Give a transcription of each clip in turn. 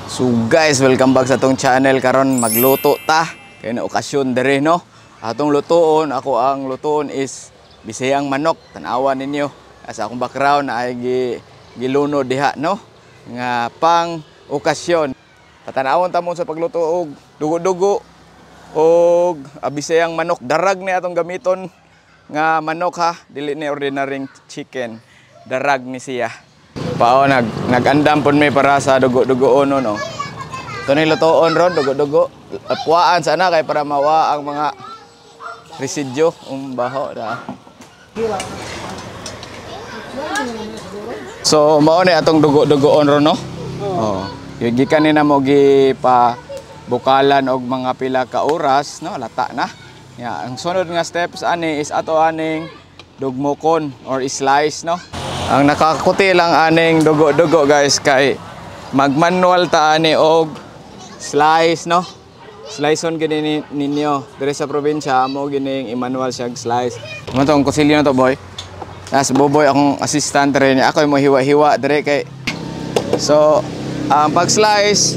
So guys, welcome back sa tong channel. Karon magluto ta kay na okasyon dere no. Atong lutoon, ako ang lutoon is bisayang manok. Tanawan ninyo sa akong background na ay giluno diha no nga pang okasyon. Tatanawon ta mo sa pagluto og dugo-dugo og bisayang manok. Darag ni atong gamiton nga manok ha, dili ni ordinaryong chicken. Darag ni siya. Pao nagandam pud may para sa dugo-dugoon no. Ito na lutoon ron, dugo-dugo. Puwaan sana kay para mawa ang mga residyo, baho na. So mao ni atong dugo-dugoon ron no. Oh. Gikan ni na mo pa bukalan og mga pila ka oras no, lata na. Ya, ang sunod nga steps ani is ato aning dugmokon or slice no. Ang nakakuti lang aning dugo-dugo guys kay magmanual ta ani og slice no. Slice on gini ninyo dire sa probinsya mo gining i-manual siya slice. Mo tong kusilyo na to boy. Nas boboy akong assistant rin. Ako mo hiwa-hiwa dire kay so ang pag-slice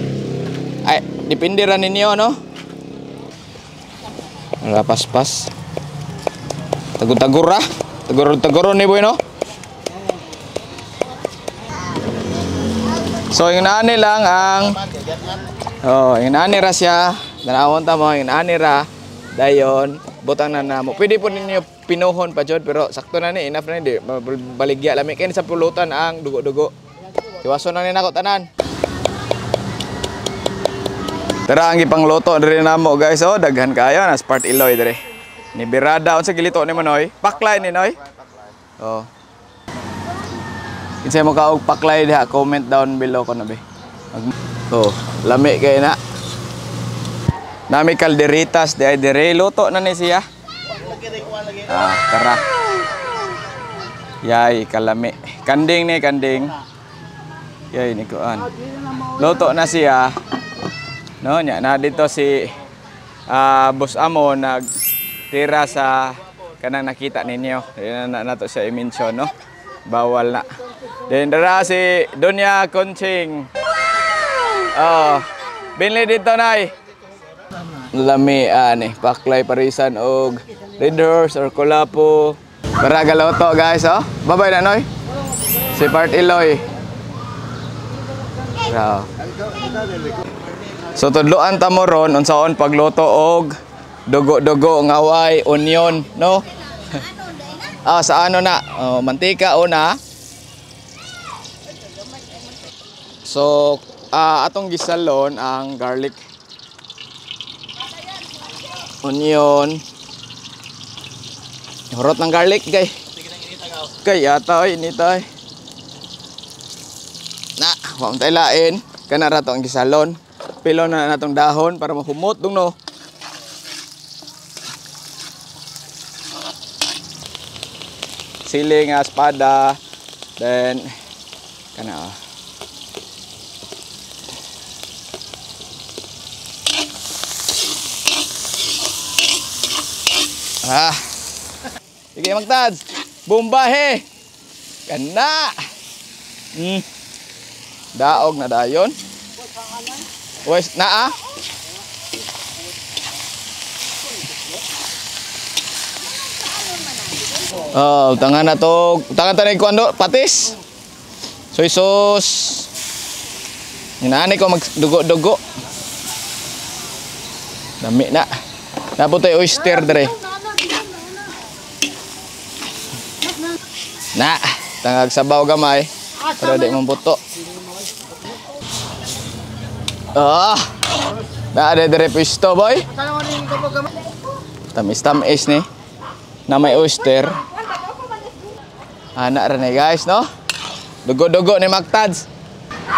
ay depende ra ninyo no. Paspas. Tagur-tagur ra. Tagur-tagur ni boy no. So inaani lang ang inaani ra siya. Danawon ta mo inaani ra dayon butang na namo. Pwede po ninyo pinuhon pa jud pero sakto na ni enough na di baligya lami kay sa pulutan ang dugo-dugo. Iwason na ni nako tanan. Tara ang ipangluto diri namo guys oh daghan kayo na part iloy diri. Ni birada unsa gilito ni Manoy? Paklay ni Noy. Oh. Kinsay mo ka og paklay diha, comment down below ko na be. Oh, lami kay na. Nami kalderitas dire luto na ni siya. Tara. Yay kalami. Kanding ni kanding. Yay ni kuan. Luto na siya. No, nya na dito si boss amo nagtira sa kanang nakita ninyo. Na nato siya i-mention no. Bawal na. Then dara si Donya Conching. Oh, binli dito nay. Lami ani, paklay parisan og Red Horse or Kulapo. Para galoto guys oh. Babay na noy. Si Part Iloy. So tudloan ta mo ron unsaon pagluto og dugo-dugo nga way onion no. Sa ano na, mantika una. So, atong gisalon ang garlic, onion, hurot ng garlic, gay. Kaya atoy, initoy. Na, huwag tayo lain. Kanara to ang gisalon. Pilo na natong dahon para mahumot dong no. Siling espada, then kana sige magtad bombahe kana daog na dayon wes naa tangan na to, tangan tanay ko ano, patis. Soy sauce. Inaani ko magdugo-dugo. Dami na. Naputoy oyster dire. Na, tangag sabaw gamay para di mamputo. Na dire pisto boy. Tamis-tamis ni. Na may oyster. Anak rin guys no. Dugo-dugo ni Mactads.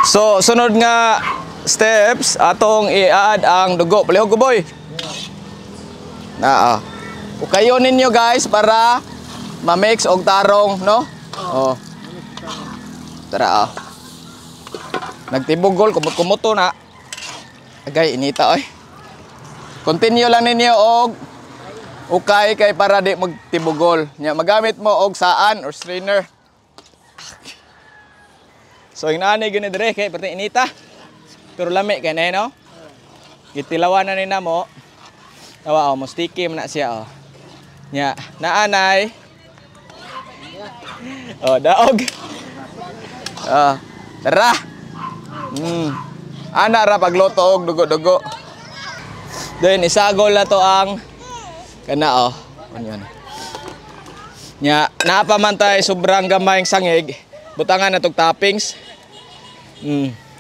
So sunod nga steps atong i-add ang dugo. Palihog ko boy. Ukayo ninyo guys para ma-mix og tarong no. Tara nagtibugol kumot-kumuto na. Agay inita oy. Continue lang ninyo og ukay kay para di magtibugol. Nya magamit mo og saan or strainer. So inaani gani dire kay perti inita. Pero lami kay na no. Gitilawan na ni namo. Tawa mo sticky man na siya oh. Nya, naanay. Oh, daog. Tara. Ana ra pagluto og dugo-dugo. Then isagol na to ang kana oh. Ano nya, napamantay sobrang gamayng sangig. Butangan na tog toppings.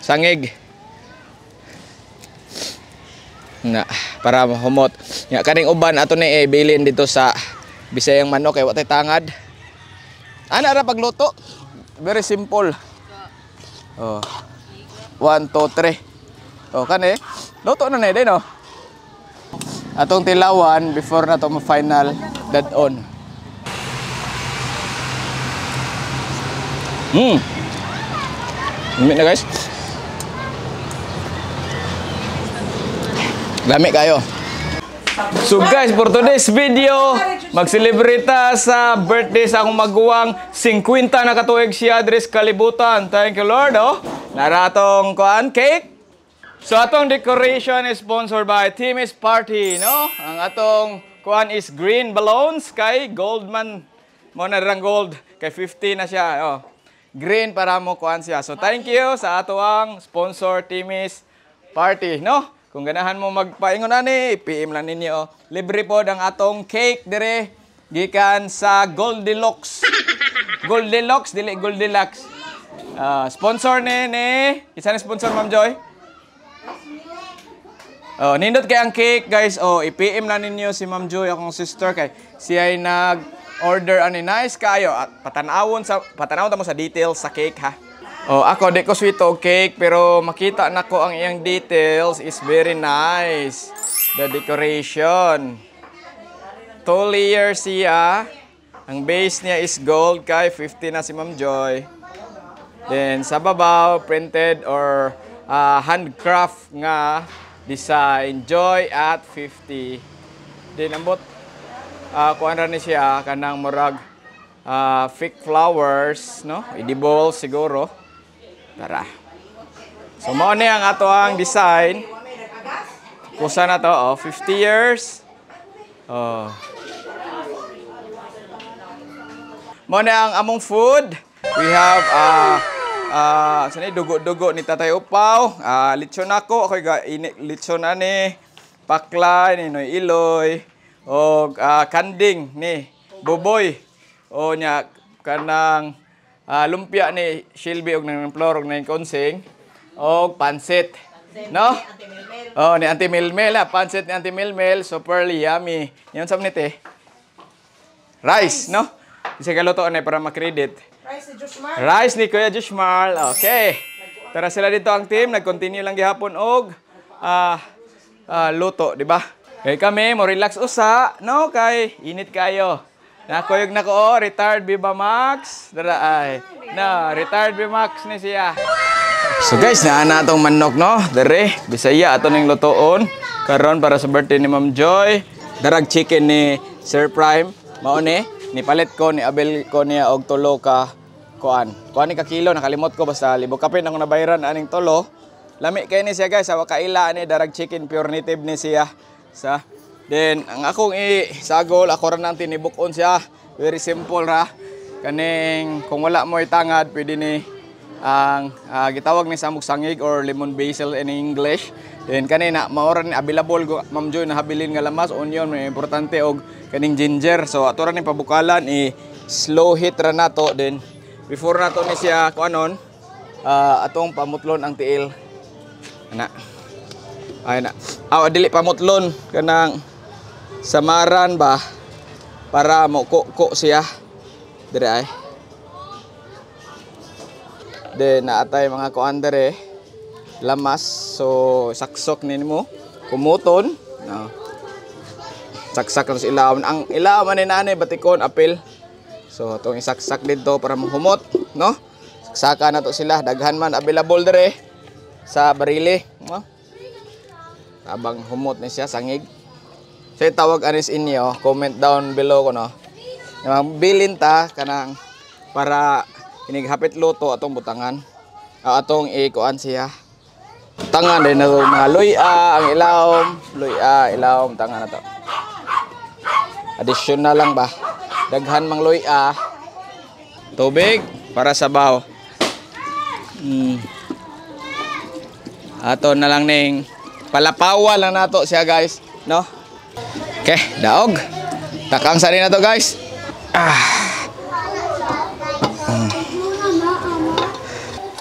Sangig. Na para mahumot. Nya kaning uban ato ni bilin dito sa Bisayang manok kay watay tangad. Ana ra pagluto. Very simple. Oh. 1 2 3. Oh kani. Luto na day no. Atong tilawan before na to ma-final dead on. Lamig na guys. Lamig kayo. So guys, for today's video, mag-celebrate sa birthday sa akong maguwang 50 na katuig siya adres kalibutan. Thank you Lord, oh. Naratong kuan cake. So atong decoration is sponsored by Timis Party, no? Ang atong kuan is green balloons kay Goldman. Mo na rang gold kay 50 na siya, oh. Green para mo kuan siya. So thank you sa ato ang sponsor Timis Party, no? Kung ganahan mo magpaingon ani, PM lang ninyo. Libre po ang atong cake dire gikan sa Goldilocks. Goldilocks dili Goldilocks. Sponsor ni isa na sponsor Ma'am Joy. Oh, nindot kay ang cake guys. Oh, i-PM lang ninyo si Ma'am Joy akong sister kay siya ay nag-order ani nice kayo at patanawon ta mo sa details sa cake ha. Oh, ako di ko sweet og cake pero makita na ko ang iyang details is very nice. The decoration. 2 layers siya. Ang base niya is gold kay 50 na si Ma'am Joy. Then sa babaw printed or handcraft nga design Joy at 50. Then ambot kuan ra ni siya kanang murag fake flowers, no? Edible siguro. Tara. So mao ni ang ato ang design. Kusa na to, oh, 50 years. Oh. Mao ni ang among food. We have sanay dugo-dugo ni Tatay Upaw. Lechon ako lechon ani pakla ni Noy Iloy og kanding ni Boboy. O nya kanang lumpia ni Shelby og nang Flor og nang Konsing og pansit, no? Oh, ni Auntie Melmel ha, pansit ni Auntie Melmel, super yummy. Yan sa nite. Rice, no? Isa ka luto na para ma-credit. Rice ni Kuya Joshmar. Okay. Tara sila dito ang team, nag-continue lang gihapon og luto, di ba? Kay kami mo relax usa, no? Kay init kayo. Nakuyog na ko, retired Viva Max. Dara ay. No, retired Viva Max ni siya. So guys, naana atong manok, no? Dere, Bisaya ato ning lutoon. Karon para sa birthday ni Ma'am Joy. Darag chicken ni Sir Prime. Mao ni palit ko ni Abel ko niya og tulo ka kuan. Kuan ni ka kilo, nakalimot ko basta libog kapin ako nabayaran aning tulo. Lami kay ni siya guys, sa kaila ni darag chicken pure native ni siya. Sa then, ang akong isagol, ako rin ang tinibukon siya. Very simple ra. Kaning, kung wala mo itangad, pwede ni ang gitawag ni samog sangig or lemon basil in English. Then, kanina, maoran ni available, Ma'am Joy, na habilin nga lamas, onion, may importante, og kaning ginger. So, ato rin pabukalan, slow heat ra na to. Then, before na to ni siya, kung anon, atong pamutlon ang tiil. Ana. Ay na. Dili pamutlon, kanang samaran ba para mo ko siya dire ay. Then naatay mga kuan dire lamas so saksok nimo kumuton no. Saksak na sa ilaw. Ang ilaw man ni nanay batikon apil. So tong isaksak dito para mahumot, no? Saksaka na to sila, daghan man available dire sa barili, no? Abang humot ni siya sangig. So tawag anis inyo, comment down below ko no. Yung bilin ta kanang para inighapit luto atong butangan. Atong ikuan siya. Tangan din na to, mga luya, ang ilawom, luya, ilawom, tangan na to. Additional lang ba? Daghan mang luya. Tubig para sa baho. Ato na lang ning palapawa lang nato siya guys, no? Okay, daog. Takang sa rin na to guys.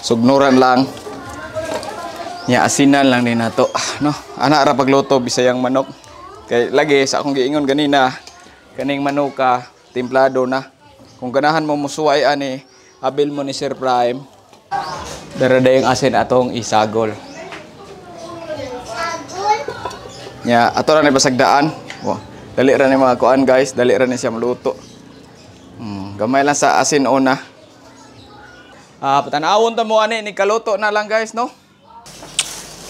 Sugnuran lang. Nya asinan lang din nato, no? Ana ra pagluto bisayang manok. Kay lagi sa akong giingon ganina, kaning manuka timplado na. Kung ganahan mo musuway ani, abil mo ni Sir Prime. Dara dayong asin atong isagol. Nya ato ra ni basagdaan. Wow. Dali ra ni mga kuan guys, dali ra ni siya maluto. Gamay lang sa asin una. Patanawon ta mo ani ni kaluto na lang guys, no?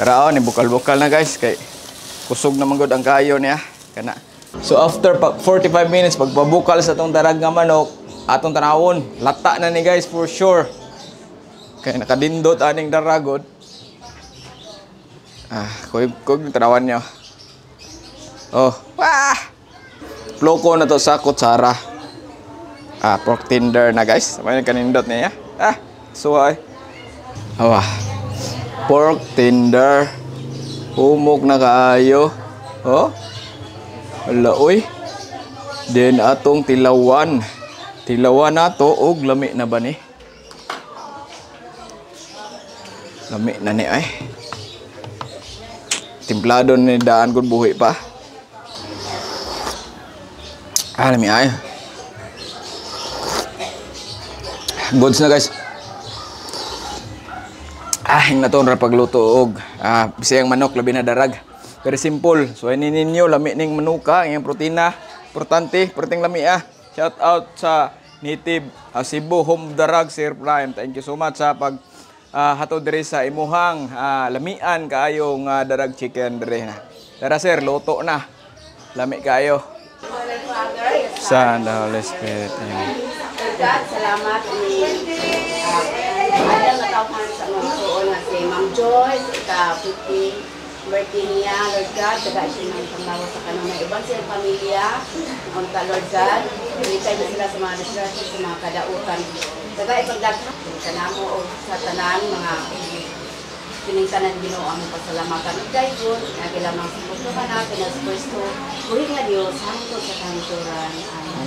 Tara ni bukal-bukal na guys kay kusog na manggod ang kayo niya kana. So after 45 minutes pagpabukal sa tong darag nga manok, atong tanawon, lata na ni guys for sure. Kay nakadindot aning daragod. Kog tanawan niyo. Oh, ploko na to sa kutsara. Pork tender na guys. May kanindot niya. Suway. Pork tender. Humok na kaayo. Oh. Wala oy. Then atong tilawan. Tilawan nato og lami na ba ni? Lami na ni ay. Timplado ni daan gud buhi pa. Lami ay. Goods na guys. Hing na to ra pagluto og bisayang manok labi na darag. Very simple. So ini ninyo lami ning manuka, ang protina, importante, perting lami Shout out sa native Cebu Home Darag Sir Prime. Thank you so much sa pag hatod diri sa imuhang lamian kaayong darag chicken diri na. Tara sir, luto na. Lami kayo. Sa the Holy Spirit. God, salamat ni ada nga tawhan sa mga tuon nga si Ma'am Joyce, ika-50 birthday niya, Lord God, taga siya ng panglawa sa kanang mga ibang siyang pamilya, unta Lord God, ilikay na sila sa mga disgrasya, sa mga kadautan. Taga ipagdaghan, kanamo o sa tanan, mga piningsanan Ginoo ang pasalamatan ug dayon nagilamang sa puso ka natin as Kristo buhi nga Dios hangtod sa kanturan.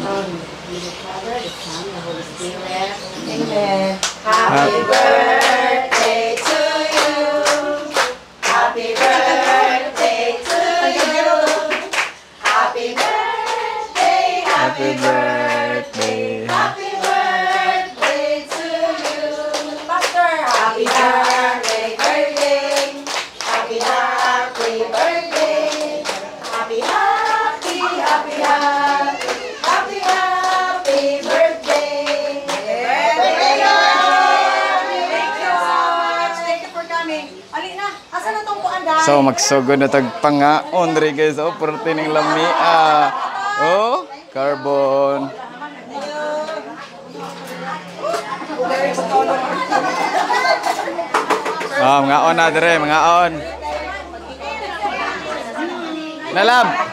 Amen. The Father, the Son, the Holy Spirit. Amen. Happy birthday to you. Happy birthday to you. Happy birthday. Happy birthday. Happy birthday to you. Pastor, happy birthday. So magsugod na tagpangaon ri guys, perti ning lami carbon. Mangaon na dire, mangaon. Nalab.